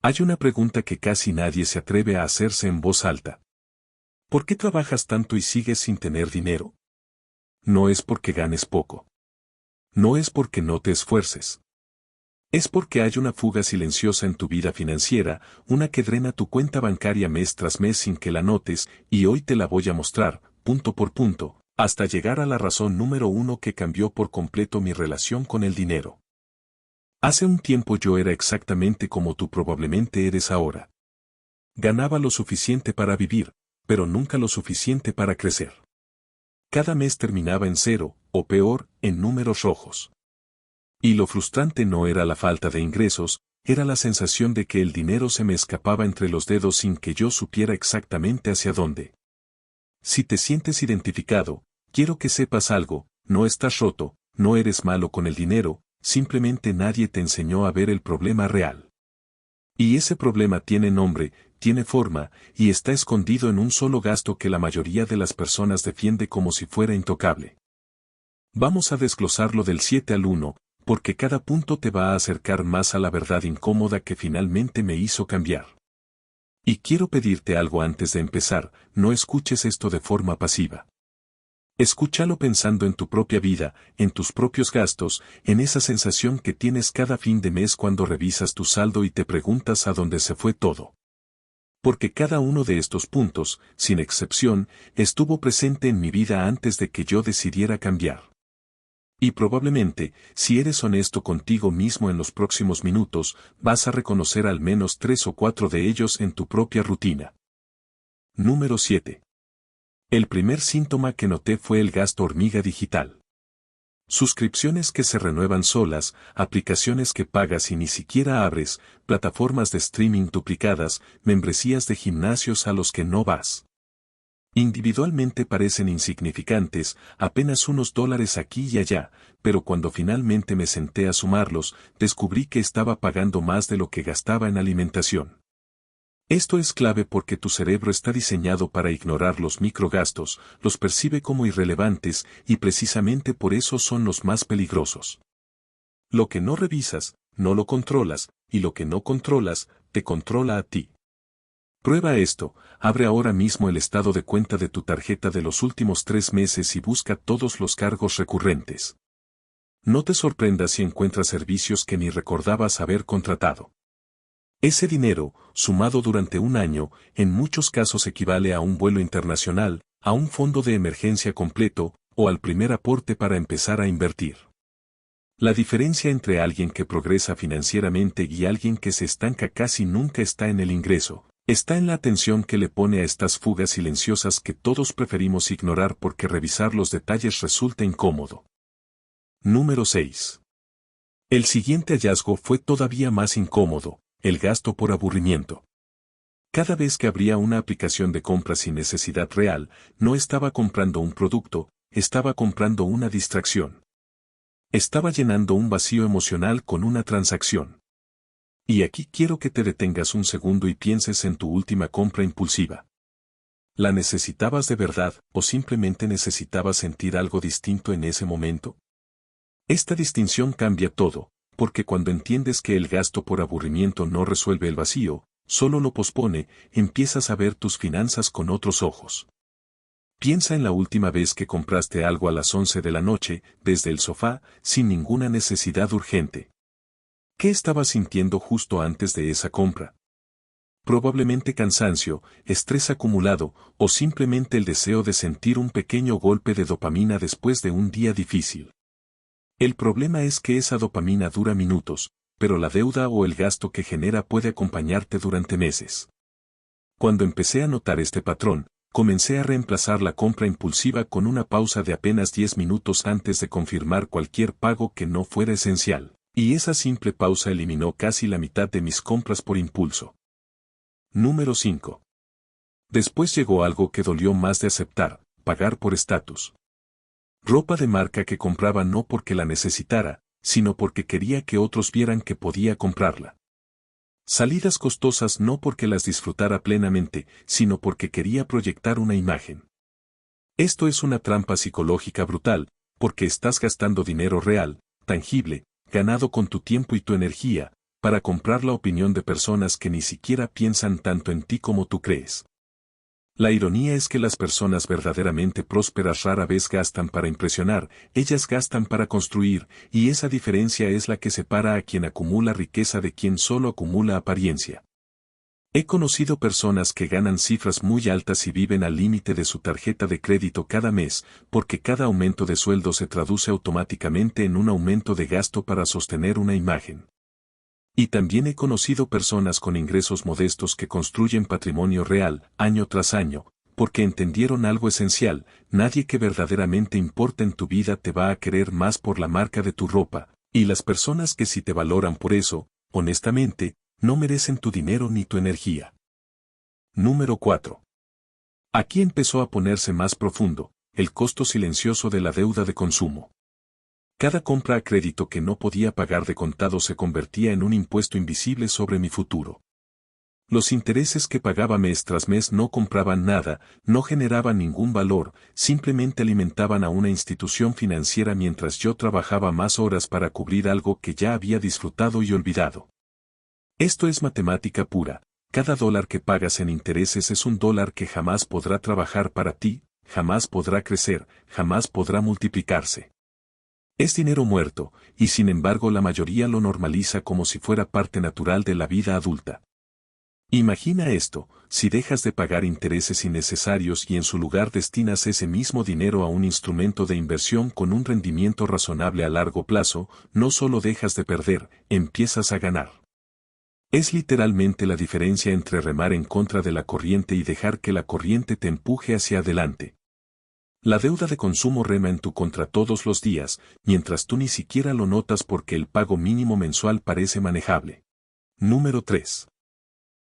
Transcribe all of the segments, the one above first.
Hay una pregunta que casi nadie se atreve a hacerse en voz alta. ¿Por qué trabajas tanto y sigues sin tener dinero? No es porque ganes poco. No es porque no te esfuerces. Es porque hay una fuga silenciosa en tu vida financiera, una que drena tu cuenta bancaria mes tras mes sin que la notes, y hoy te la voy a mostrar, punto por punto, hasta llegar a la razón número uno que cambió por completo mi relación con el dinero. Hace un tiempo yo era exactamente como tú probablemente eres ahora. Ganaba lo suficiente para vivir, pero nunca lo suficiente para crecer. Cada mes terminaba en cero, o peor, en números rojos. Y lo frustrante no era la falta de ingresos, era la sensación de que el dinero se me escapaba entre los dedos sin que yo supiera exactamente hacia dónde. Si te sientes identificado, quiero que sepas algo, no estás roto, no eres malo con el dinero, simplemente nadie te enseñó a ver el problema real. Y ese problema tiene nombre, tiene forma, y está escondido en un solo gasto que la mayoría de las personas defiende como si fuera intocable. Vamos a desglosarlo del 7 al 1, porque cada punto te va a acercar más a la verdad incómoda que finalmente me hizo cambiar. Y quiero pedirte algo antes de empezar, no escuches esto de forma pasiva. Escúchalo pensando en tu propia vida, en tus propios gastos, en esa sensación que tienes cada fin de mes cuando revisas tu saldo y te preguntas a dónde se fue todo. Porque cada uno de estos puntos, sin excepción, estuvo presente en mi vida antes de que yo decidiera cambiar. Y probablemente, si eres honesto contigo mismo en los próximos minutos, vas a reconocer al menos 3 o 4 de ellos en tu propia rutina. Número 7. El primer síntoma que noté fue el gasto hormiga digital. Suscripciones que se renuevan solas, aplicaciones que pagas y ni siquiera abres, plataformas de streaming duplicadas, membresías de gimnasios a los que no vas. Individualmente parecen insignificantes, apenas unos dólares aquí y allá, pero cuando finalmente me senté a sumarlos, descubrí que estaba pagando más de lo que gastaba en alimentación. Esto es clave porque tu cerebro está diseñado para ignorar los microgastos, los percibe como irrelevantes y precisamente por eso son los más peligrosos. Lo que no revisas, no lo controlas, y lo que no controlas, te controla a ti. Prueba esto, abre ahora mismo el estado de cuenta de tu tarjeta de los últimos 3 meses y busca todos los cargos recurrentes. No te sorprendas si encuentras servicios que ni recordabas haber contratado. Ese dinero, sumado durante un año, en muchos casos equivale a un vuelo internacional, a un fondo de emergencia completo, o al primer aporte para empezar a invertir. La diferencia entre alguien que progresa financieramente y alguien que se estanca casi nunca está en el ingreso, está en la atención que le pone a estas fugas silenciosas que todos preferimos ignorar porque revisar los detalles resulta incómodo. Número 6. El siguiente hallazgo fue todavía más incómodo. El gasto por aburrimiento. Cada vez que abría una aplicación de compra sin necesidad real, no estaba comprando un producto, estaba comprando una distracción. Estaba llenando un vacío emocional con una transacción. Y aquí quiero que te detengas un segundo y pienses en tu última compra impulsiva. ¿La necesitabas de verdad o simplemente necesitabas sentir algo distinto en ese momento? Esta distinción cambia todo. Porque cuando entiendes que el gasto por aburrimiento no resuelve el vacío, solo lo pospone, empiezas a ver tus finanzas con otros ojos. Piensa en la última vez que compraste algo a las 11 de la noche, desde el sofá, sin ninguna necesidad urgente. ¿Qué estabas sintiendo justo antes de esa compra? Probablemente cansancio, estrés acumulado, o simplemente el deseo de sentir un pequeño golpe de dopamina después de un día difícil. El problema es que esa dopamina dura minutos, pero la deuda o el gasto que genera puede acompañarte durante meses. Cuando empecé a notar este patrón, comencé a reemplazar la compra impulsiva con una pausa de apenas 10 minutos antes de confirmar cualquier pago que no fuera esencial, y esa simple pausa eliminó casi la mitad de mis compras por impulso. Número 5. Después llegó algo que dolió más de aceptar, pagar por estatus. Ropa de marca que compraba no porque la necesitara, sino porque quería que otros vieran que podía comprarla. Salidas costosas no porque las disfrutara plenamente, sino porque quería proyectar una imagen. Esto es una trampa psicológica brutal, porque estás gastando dinero real, tangible, ganado con tu tiempo y tu energía, para comprar la opinión de personas que ni siquiera piensan tanto en ti como tú crees. La ironía es que las personas verdaderamente prósperas rara vez gastan para impresionar, ellas gastan para construir, y esa diferencia es la que separa a quien acumula riqueza de quien solo acumula apariencia. He conocido personas que ganan cifras muy altas y viven al límite de su tarjeta de crédito cada mes, porque cada aumento de sueldo se traduce automáticamente en un aumento de gasto para sostener una imagen. Y también he conocido personas con ingresos modestos que construyen patrimonio real, año tras año, porque entendieron algo esencial: nadie que verdaderamente importa en tu vida te va a querer más por la marca de tu ropa, y las personas que sí te valoran por eso, honestamente, no merecen tu dinero ni tu energía. Número 4. Aquí empezó a ponerse más profundo, el costo silencioso de la deuda de consumo. Cada compra a crédito que no podía pagar de contado se convertía en un impuesto invisible sobre mi futuro. Los intereses que pagaba mes tras mes no compraban nada, no generaban ningún valor, simplemente alimentaban a una institución financiera mientras yo trabajaba más horas para cubrir algo que ya había disfrutado y olvidado. Esto es matemática pura: cada dólar que pagas en intereses es un dólar que jamás podrá trabajar para ti, jamás podrá crecer, jamás podrá multiplicarse. Es dinero muerto, y sin embargo la mayoría lo normaliza como si fuera parte natural de la vida adulta. Imagina esto: si dejas de pagar intereses innecesarios y en su lugar destinas ese mismo dinero a un instrumento de inversión con un rendimiento razonable a largo plazo, no solo dejas de perder, empiezas a ganar. Es literalmente la diferencia entre remar en contra de la corriente y dejar que la corriente te empuje hacia adelante. La deuda de consumo rema en tu contra todos los días, mientras tú ni siquiera lo notas porque el pago mínimo mensual parece manejable. Número 3.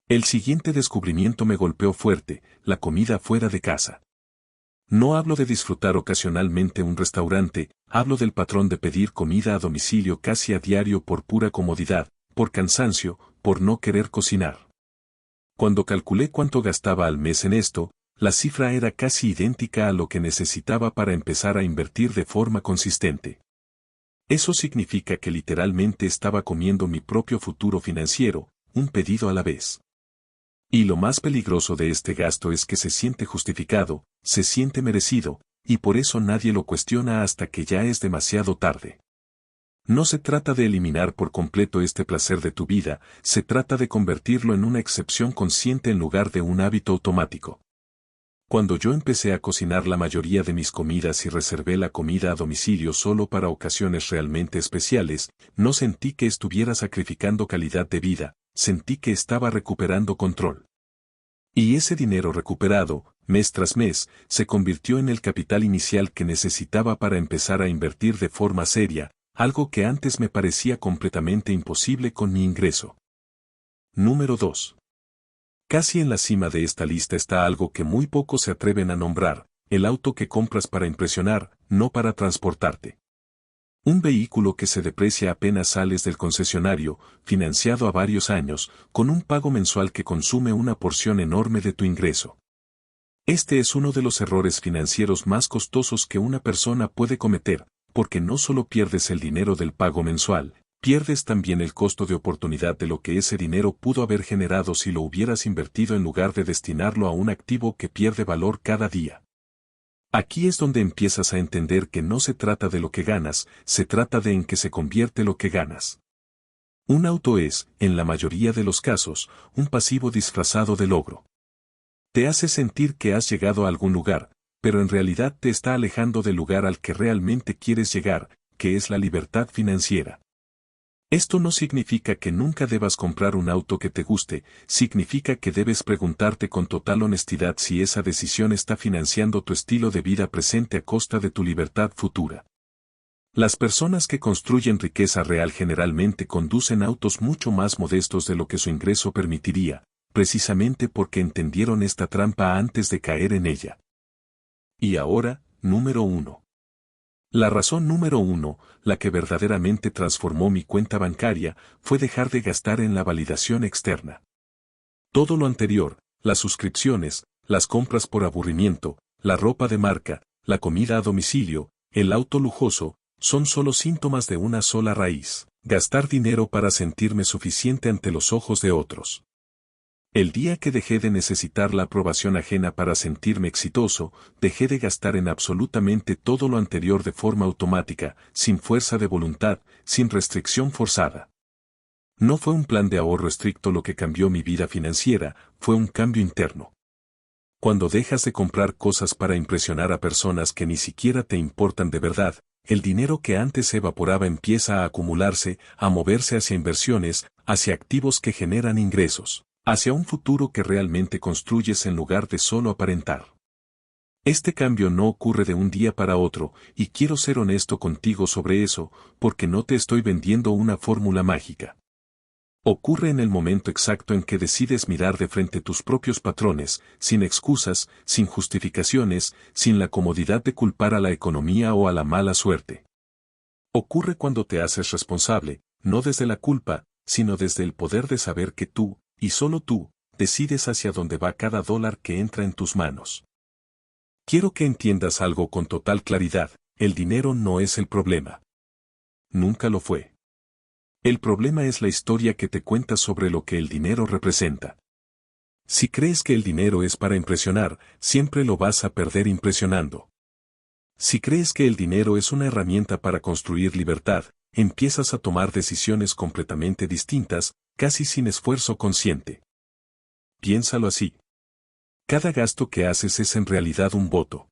El siguiente descubrimiento me golpeó fuerte: la comida fuera de casa. No hablo de disfrutar ocasionalmente un restaurante, hablo del patrón de pedir comida a domicilio casi a diario por pura comodidad, por cansancio, por no querer cocinar. Cuando calculé cuánto gastaba al mes en esto, la cifra era casi idéntica a lo que necesitaba para empezar a invertir de forma consistente. Eso significa que literalmente estaba comiendo mi propio futuro financiero, un pedido a la vez. Y lo más peligroso de este gasto es que se siente justificado, se siente merecido, y por eso nadie lo cuestiona hasta que ya es demasiado tarde. No se trata de eliminar por completo este placer de tu vida, se trata de convertirlo en una excepción consciente en lugar de un hábito automático. Cuando yo empecé a cocinar la mayoría de mis comidas y reservé la comida a domicilio solo para ocasiones realmente especiales, no sentí que estuviera sacrificando calidad de vida, sentí que estaba recuperando control. Y ese dinero recuperado, mes tras mes, se convirtió en el capital inicial que necesitaba para empezar a invertir de forma seria, algo que antes me parecía completamente imposible con mi ingreso. Número 2. Casi en la cima de esta lista está algo que muy pocos se atreven a nombrar: el auto que compras para impresionar, no para transportarte. Un vehículo que se deprecia apenas sales del concesionario, financiado a varios años, con un pago mensual que consume una porción enorme de tu ingreso. Este es uno de los errores financieros más costosos que una persona puede cometer, porque no solo pierdes el dinero del pago mensual, pierdes también el costo de oportunidad de lo que ese dinero pudo haber generado si lo hubieras invertido en lugar de destinarlo a un activo que pierde valor cada día. Aquí es donde empiezas a entender que no se trata de lo que ganas, se trata de en qué se convierte lo que ganas. Un auto es, en la mayoría de los casos, un pasivo disfrazado de logro. Te hace sentir que has llegado a algún lugar, pero en realidad te está alejando del lugar al que realmente quieres llegar, que es la libertad financiera. Esto no significa que nunca debas comprar un auto que te guste, significa que debes preguntarte con total honestidad si esa decisión está financiando tu estilo de vida presente a costa de tu libertad futura. Las personas que construyen riqueza real generalmente conducen autos mucho más modestos de lo que su ingreso permitiría, precisamente porque entendieron esta trampa antes de caer en ella. Y ahora, número 1. La razón número 1, la que verdaderamente transformó mi cuenta bancaria, fue dejar de gastar en la validación externa. Todo lo anterior, las suscripciones, las compras por aburrimiento, la ropa de marca, la comida a domicilio, el auto lujoso, son solo síntomas de una sola raíz: Gastar dinero para sentirme suficiente ante los ojos de otros. El día que dejé de necesitar la aprobación ajena para sentirme exitoso, dejé de gastar en absolutamente todo lo anterior de forma automática, sin fuerza de voluntad, sin restricción forzada. No fue un plan de ahorro estricto lo que cambió mi vida financiera, fue un cambio interno. Cuando dejas de comprar cosas para impresionar a personas que ni siquiera te importan de verdad, el dinero que antes se evaporaba empieza a acumularse, a moverse hacia inversiones, hacia activos que generan ingresos, hacia un futuro que realmente construyes en lugar de solo aparentar. Este cambio no ocurre de un día para otro, y quiero ser honesto contigo sobre eso, porque no te estoy vendiendo una fórmula mágica. Ocurre en el momento exacto en que decides mirar de frente tus propios patrones, sin excusas, sin justificaciones, sin la comodidad de culpar a la economía o a la mala suerte. Ocurre cuando te haces responsable, no desde la culpa, sino desde el poder de saber que tú, y solo tú, decides hacia dónde va cada dólar que entra en tus manos. Quiero que entiendas algo con total claridad, el dinero no es el problema. Nunca lo fue. El problema es la historia que te cuentas sobre lo que el dinero representa. Si crees que el dinero es para impresionar, siempre lo vas a perder impresionando. Si crees que el dinero es una herramienta para construir libertad, empiezas a tomar decisiones completamente distintas, casi sin esfuerzo consciente. Piénsalo así. Cada gasto que haces es en realidad un voto.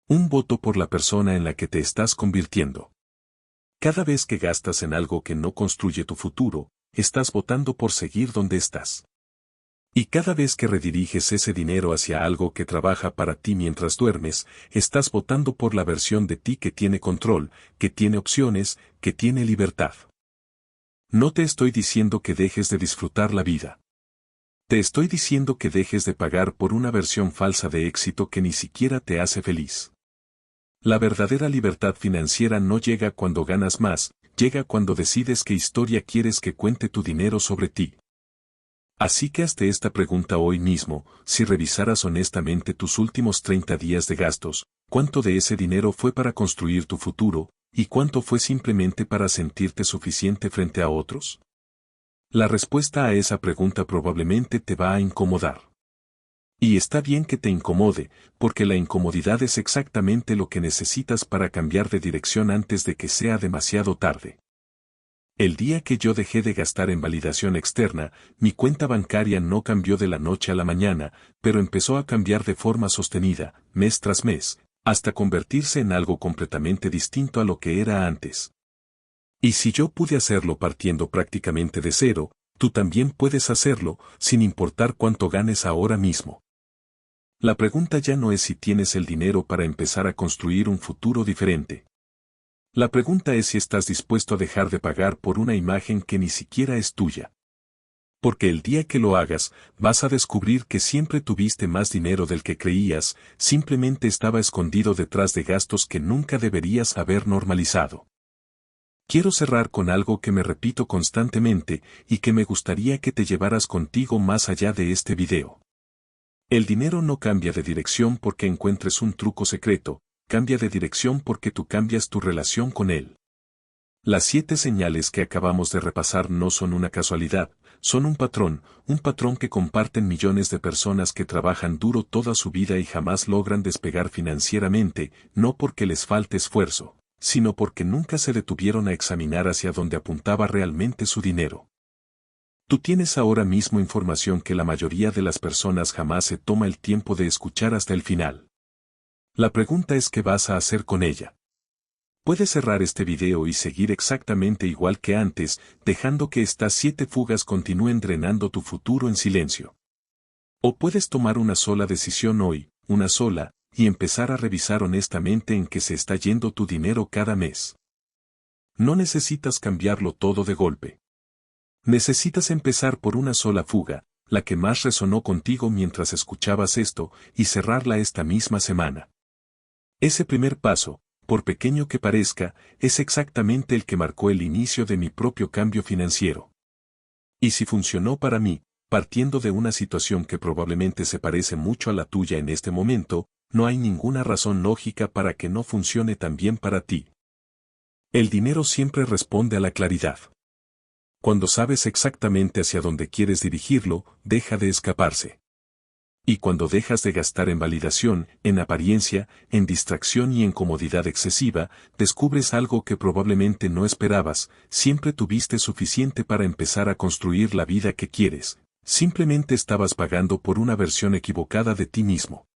Un voto por la persona en la que te estás convirtiendo. Cada vez que gastas en algo que no construye tu futuro, estás votando por seguir donde estás. Y cada vez que rediriges ese dinero hacia algo que trabaja para ti mientras duermes, estás votando por la versión de ti que tiene control, que tiene opciones, que tiene libertad. No te estoy diciendo que dejes de disfrutar la vida. Te estoy diciendo que dejes de pagar por una versión falsa de éxito que ni siquiera te hace feliz. La verdadera libertad financiera no llega cuando ganas más, llega cuando decides qué historia quieres que cuente tu dinero sobre ti. Así que hazte esta pregunta hoy mismo, si revisaras honestamente tus últimos 30 días de gastos, ¿cuánto de ese dinero fue para construir tu futuro, y cuánto fue simplemente para sentirte suficiente frente a otros? La respuesta a esa pregunta probablemente te va a incomodar. Y está bien que te incomode, porque la incomodidad es exactamente lo que necesitas para cambiar de dirección antes de que sea demasiado tarde. El día que yo dejé de gastar en validación externa, mi cuenta bancaria no cambió de la noche a la mañana, pero empezó a cambiar de forma sostenida, mes tras mes, hasta convertirse en algo completamente distinto a lo que era antes. Y si yo pude hacerlo partiendo prácticamente de cero, tú también puedes hacerlo, sin importar cuánto ganes ahora mismo. La pregunta ya no es si tienes el dinero para empezar a construir un futuro diferente. La pregunta es si estás dispuesto a dejar de pagar por una imagen que ni siquiera es tuya. Porque el día que lo hagas, vas a descubrir que siempre tuviste más dinero del que creías, simplemente estaba escondido detrás de gastos que nunca deberías haber normalizado. Quiero cerrar con algo que me repito constantemente y que me gustaría que te llevaras contigo más allá de este video. El dinero no cambia de dirección porque encuentres un truco secreto, cambia de dirección porque tú cambias tu relación con él. Las 7 señales que acabamos de repasar no son una casualidad, son un patrón que comparten millones de personas que trabajan duro toda su vida y jamás logran despegar financieramente, no porque les falte esfuerzo, sino porque nunca se detuvieron a examinar hacia dónde apuntaba realmente su dinero. Tú tienes ahora mismo información que la mayoría de las personas jamás se toma el tiempo de escuchar hasta el final. La pregunta es ¿qué vas a hacer con ella? Puedes cerrar este video y seguir exactamente igual que antes, dejando que estas 7 fugas continúen drenando tu futuro en silencio. O puedes tomar una sola decisión hoy, una sola, y empezar a revisar honestamente en qué se está yendo tu dinero cada mes. No necesitas cambiarlo todo de golpe. Necesitas empezar por una sola fuga, la que más resonó contigo mientras escuchabas esto, y cerrarla esta misma semana. Ese primer paso, por pequeño que parezca, es exactamente el que marcó el inicio de mi propio cambio financiero. Y si funcionó para mí, partiendo de una situación que probablemente se parece mucho a la tuya en este momento, no hay ninguna razón lógica para que no funcione tan bien para ti. El dinero siempre responde a la claridad. Cuando sabes exactamente hacia dónde quieres dirigirlo, deja de escaparse. Y cuando dejas de gastar en validación, en apariencia, en distracción y en comodidad excesiva, descubres algo que probablemente no esperabas, siempre tuviste suficiente para empezar a construir la vida que quieres. Simplemente estabas pagando por una versión equivocada de ti mismo.